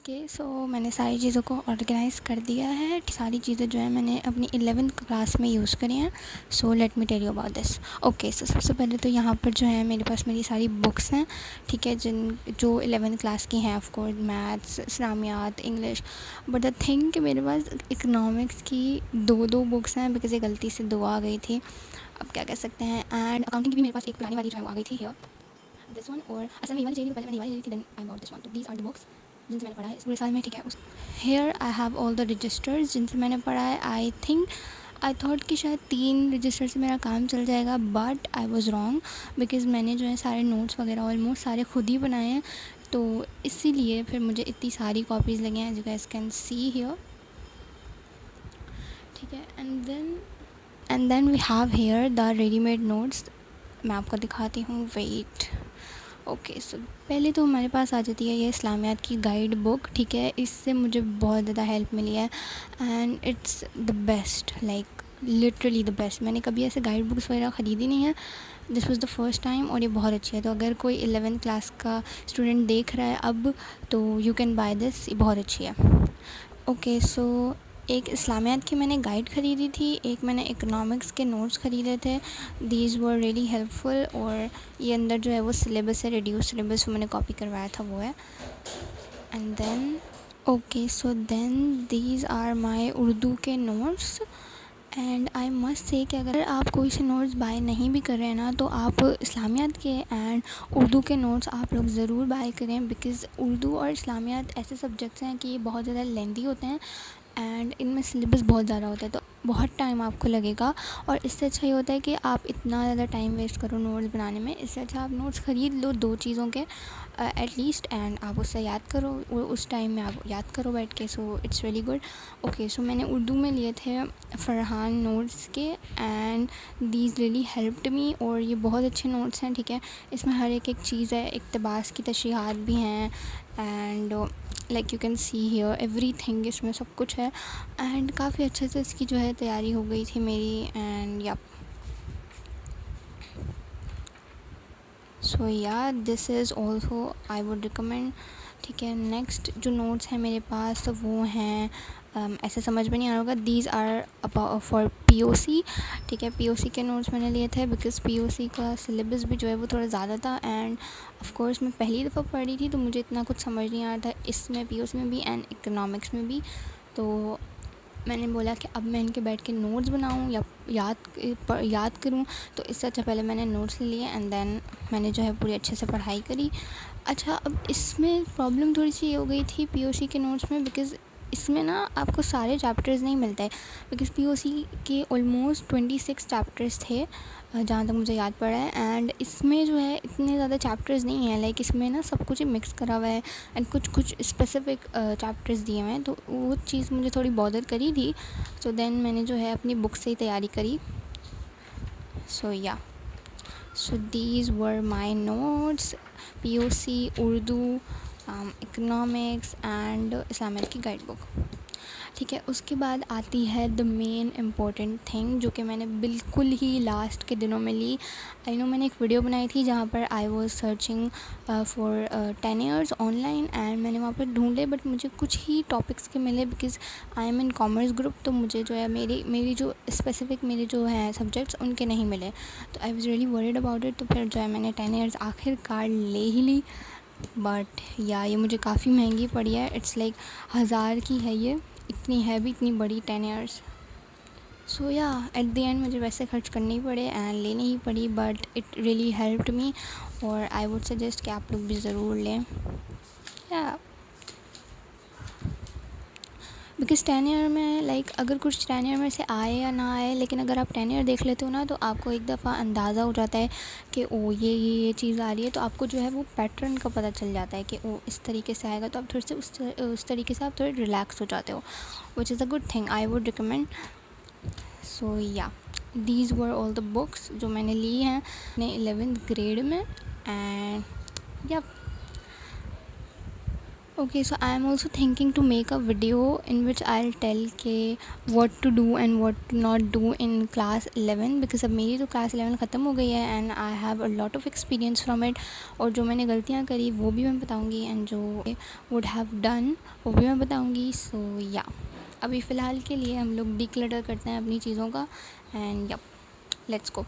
Okay so मैंने सारी चीज़ों को ऑर्गेनाइज़ कर दिया है। सारी चीज़ें जो है मैंने अपनी 11th क्लास में यूज़ करी हैं। So let me tell you about this. Okay so सबसे पहले तो यहाँ पर जो है मेरे पास मेरी सारी बुक्स हैं, ठीक है, जो 11th क्लास की हैं। Of course maths, Islamiyat, English. But the thing कि मेरे पास इकनॉमिक्स की दो बुक्स हैं बिकॉज़ ये गलती से 2 आ गई थी, अब क्या कह सकते हैं। एंड अकाउंटिंग की भी मेरे पास एक पुरानी वाली जो है वो आ गई थी हियर, दिस वन। और असल में ये वाली चाहिए थी, पहले मैंने ये वाली ली थी, then I bought this one. तो दीज आर द बुक्स जिनसे मैंने पढ़ा है इस पूरे साल में, ठीक है। उस here I have all the registers जिनसे मैंने पढ़ा है। आई थॉट कि शायद 3 रजिस्टर से मेरा काम चल जाएगा, but I was wrong because मैंने जो है सारे नोट्स वगैरह ऑलमोस्ट सारे खुद ही बनाए हैं, तो इसीलिए फिर मुझे इतनी सारी कॉपीज़ लगी हैं, as you guys can see here, ठीक है। And then we have here the readymade notes. मैं आपको दिखाती हूँ, वेट। ओके सो पहले तो हमारे पास आ जाती है ये इस्लामियात की गाइड बुक, ठीक है। इससे मुझे बहुत ज़्यादा हेल्प मिली है and it's the best, like literally the best. मैंने कभी ऐसे गाइड बुक्स वगैरह ख़रीदी नहीं है, this was the first time, और ये बहुत अच्छी है। तो अगर कोई 11th क्लास का स्टूडेंट देख रहा है अब, तो यू कैन बाय दिस, ये बहुत अच्छी है। ओके सो एक इस्लामियात की मैंने गाइड ख़रीदी थी, एक मैंने इकोनॉमिक्स के नोट्स ख़रीदे थे। These were really helpful. और ये अंदर जो है वो सिलेबस है, रिड्यूस सिलेबस, वो मैंने कॉपी करवाया था, वो है। And then okay so then these are my Urdu के notes. And I must say कि अगर आप कोई से नोट्स बाय नहीं भी कर रहे हैं ना, तो आप इस्लामियात के एंड उर्दू के नोट्स आप लोग ज़रूर बाय करें, बिकॉज़ उर्दू और इस्लामियात ऐसे सब्जेक्ट्स हैं कि ये बहुत ज़्यादा लेंदी होते हैं एंड इनमें सिलेबस बहुत ज़्यादा होता है, तो बहुत टाइम आपको लगेगा। और इससे अच्छा ये होता है कि आप इतना ज़्यादा टाइम वेस्ट करो नोट्स बनाने में, इससे अच्छा आप नोट्स ख़रीद लो 2 चीज़ों के एटलीस्ट, एंड आप उससे याद करो, उस टाइम में आप याद करो बैठ के। So it's really good. Okay so मैंने उर्दू में लिए थे फ़रहान नोट्स के, and these really helped me. और ये बहुत अच्छे नोट्स हैं, ठीक है। इसमें हर एक चीज़ है, इक़्तिबास की तशरीहात भी हैं, and like you can see here everything, इसमें सब कुछ है। एंड काफ़ी अच्छे से इसकी जो है तैयारी हो गई थी मेरी। एंड या सो या this is also I would recommend, ठीक है। नेक्स्ट जो नोट्स हैं मेरे पास, तो वो हैं ऐसे समझ में नहीं आ रहा होगा, these are about for POC, ठीक है। पीओसी के नोट्स मैंने लिए थे बिकॉज़ पीओसी का सिलेबस भी जो है वो थोड़ा ज़्यादा था, एंड ऑफ कोर्स मैं पहली दफ़ा पढ़ रही थी, तो मुझे इतना कुछ समझ नहीं आ रहा था इसमें, पीओसी में भी एंड इकोनॉमिक्स में भी। तो मैंने बोला कि अब मैं इनके बैठ के नोट्स बनाऊँ या याद करूँ, तो इससे अच्छा पहले मैंने नोट्स ले लिए एंड देन मैंने जो है पूरी अच्छे से पढ़ाई करी। अच्छा, अब इसमें प्रॉब्लम थोड़ी सी ये हो गई थी पीओसी के नोट्स में, बिकॉज़ इसमें ना आपको सारे चैप्टर्स नहीं मिलते, बिकॉज़ पीओसी के ऑलमोस्ट 26 चैप्टर्स थे, जहाँ तक मुझे याद पड़ा है। एंड इसमें जो है इतने ज़्यादा चैप्टर्स नहीं हैं, लाइक इसमें ना सब कुछ ही मिक्स करा हुआ है एंड कुछ स्पेसिफिक चैप्टर्स दिए हुए हैं, तो वो चीज़ मुझे थोड़ी बॉदर करी थी। सो देन मैंने जो है अपनी बुक से ही तैयारी करी। सो या so these were my notes, POC, Urdu, economics and Islamic की गाइड बुक, ठीक है। उसके बाद आती है द मेन इम्पॉर्टेंट थिंग, जो कि मैंने बिल्कुल ही लास्ट के दिनों में ली। आई नो मैंने एक वीडियो बनाई थी जहाँ पर I was searching for 10 years online, and मैंने वहाँ पर ढूंढे, बट मुझे कुछ ही टॉपिक्स के मिले because I am in commerce group, तो मुझे जो है मेरी जो स्पेसिफिक मेरे जो हैं सब्जेक्ट्स उनके नहीं मिले, तो I was really worried about it. तो फिर जो है मैंने 10 ईयर्स आखिरकार ले ही ली, बट या ये मुझे काफ़ी महंगी पड़ी है। इट्स लाइक 1000 की है ये, इतनी है भी, इतनी बड़ी 10 ईयर्स। सो या एट द एंड मुझे वैसे खर्च करनी पड़े एंड लेनी ही पड़ी, but it really helped me, और आई वुड सजेस्ट कि आप लोग भी ज़रूर लें, या बिकॉज़ 10 ईयर में लाइक अगर कुछ 10 ईयर में से आए या ना आए, लेकिन अगर आप 10 ईयर देख लेते हो ना, तो आपको एक दफ़ा अंदाज़ा हो जाता है कि ओ ये चीज़ आ रही है, तो आपको जो है वो पैटर्न का पता चल जाता है कि ओ इस तरीके से आएगा, तो आप थोड़े से उस तरीके से आप थोड़े रिलैक्स हो जाते हो, which is a good thing, I would recommend. So yeah these were all the books जो मैंने ली हैं अपने 11th ग्रेड में, एंड या Okay, so I am also thinking to make a video in which I'll tell के what to do and what to not do in class 11, because अब मेरी तो class 11 ख़त्म हो गई है and I have a lot of experience from it. और जो मैंने गलतियाँ करी वो भी मैं बताऊँगी and जो would have done वो भी मैं बताऊँगी. So yeah, अभी फ़िलहाल के लिए हम लोग declutter करते हैं अपनी चीज़ों का and yeah, let's go.